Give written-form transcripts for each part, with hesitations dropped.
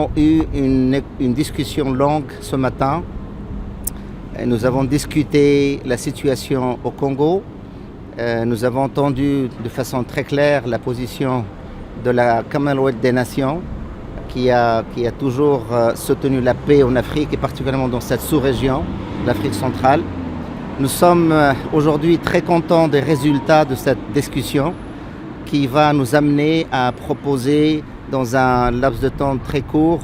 avons eu une discussion longue ce matin. Nous avons discuté la situation au Congo. Nous avons entendu de façon très claire la position de la Commonwealth des Nations qui a toujours soutenu la paix en Afrique et particulièrement dans cette sous-région, l'Afrique centrale. Nous sommes aujourd'hui très contents des résultats de cette discussion qui va nous amener à proposer dans un laps de temps très court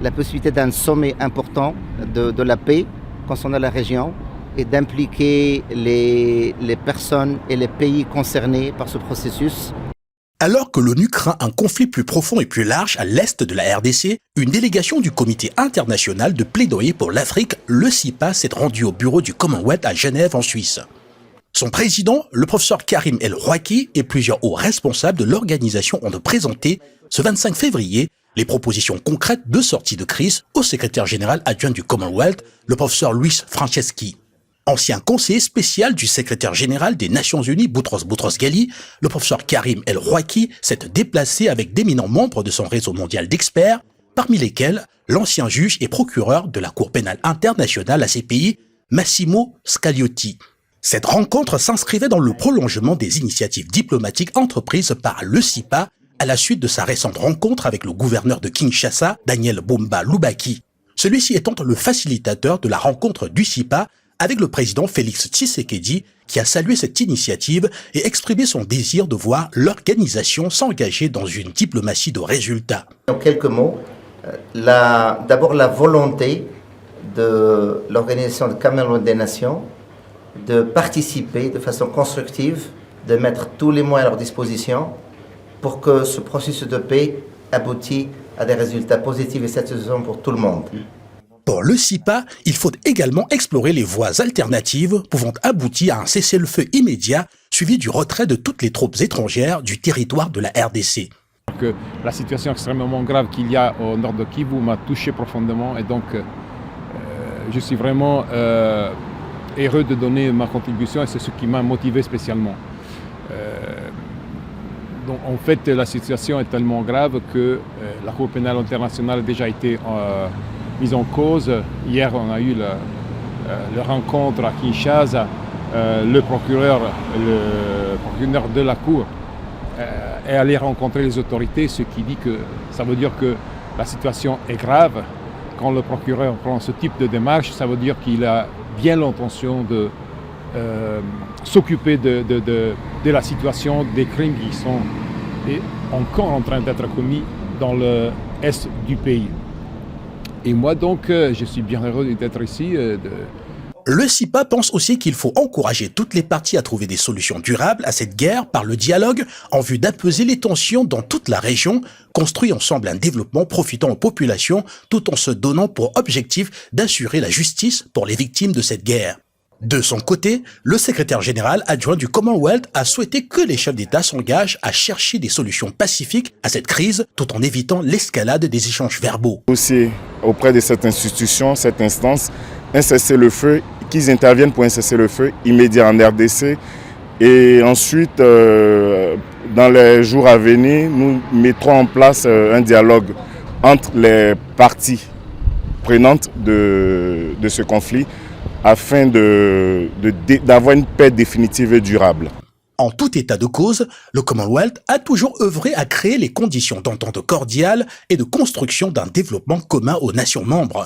la possibilité d'un sommet important de la paix concernant la région et d'impliquer les personnes et les pays concernés par ce processus. Alors que l'ONU craint un conflit plus profond et plus large à l'est de la RDC, une délégation du Comité international de plaidoyer pour l'Afrique, le CIPA, s'est rendue au bureau du Commonwealth à Genève en Suisse. Son président, le professeur Karim El Rouaki, et plusieurs hauts responsables de l'organisation ont présenté, ce 25 février, les propositions concrètes de sortie de crise au secrétaire général adjoint du Commonwealth, le professeur Luis Franceschi. Ancien conseiller spécial du secrétaire général des Nations Unies, Boutros Boutros-Ghali, le professeur Karim El Rouaki s'est déplacé avec d'éminents membres de son réseau mondial d'experts, parmi lesquels l'ancien juge et procureur de la Cour pénale internationale à CPI, Massimo Scagliotti. Cette rencontre s'inscrivait dans le prolongement des initiatives diplomatiques entreprises par le CIPA à la suite de sa récente rencontre avec le gouverneur de Kinshasa, Daniel Bumba Lubaki. Celui-ci étant le facilitateur de la rencontre du CIPA avec le président Félix Tshisekedi, qui a salué cette initiative et exprimé son désir de voir l'organisation s'engager dans une diplomatie de résultats. En quelques mots, d'abord la volonté de l'Organisation de Commonwealth des Nations de participer de façon constructive, de mettre tous les moyens à leur disposition pour que ce processus de paix aboutisse à des résultats positifs et satisfaisants pour tout le monde. Pour le CIPA, il faut également explorer les voies alternatives pouvant aboutir à un cessez-le-feu immédiat suivi du retrait de toutes les troupes étrangères du territoire de la RDC. Que la situation extrêmement grave qu'il y a au nord de Kivu m'a touché profondément et donc je suis vraiment heureux de donner ma contribution et c'est ce qui m'a motivé spécialement. Donc en fait la situation est tellement grave que la Cour pénale internationale a déjà été mise en cause. Hier, on a eu la rencontre à Kinshasa. Le procureur de la Cour est allé rencontrer les autorités, ce qui dit que ça veut dire que la situation est grave. Quand le procureur prend ce type de démarche, ça veut dire qu'il a bien l'intention de s'occuper de la situation, des crimes qui sont encore en train d'être commis dans l'est du pays. Et moi donc, je suis bien heureux d'être ici. Le CIPA pense aussi qu'il faut encourager toutes les parties à trouver des solutions durables à cette guerre par le dialogue en vue d'apaiser les tensions dans toute la région, construire ensemble un développement profitant aux populations tout en se donnant pour objectif d'assurer la justice pour les victimes de cette guerre. De son côté, le secrétaire général adjoint du Commonwealth a souhaité que les chefs d'État s'engagent à chercher des solutions pacifiques à cette crise tout en évitant l'escalade des échanges verbaux. Aussi, auprès de cette institution, cette instance, un cessez-le-feu, qu'ils interviennent pour un cessez-le-feu immédiat en RDC et ensuite, dans les jours à venir, nous mettrons en place un dialogue entre les parties prenantes de ce conflit afin d'avoir une paix définitive et durable. En tout état de cause, le Commonwealth a toujours œuvré à créer les conditions d'entente cordiale et de construction d'un développement commun aux nations membres.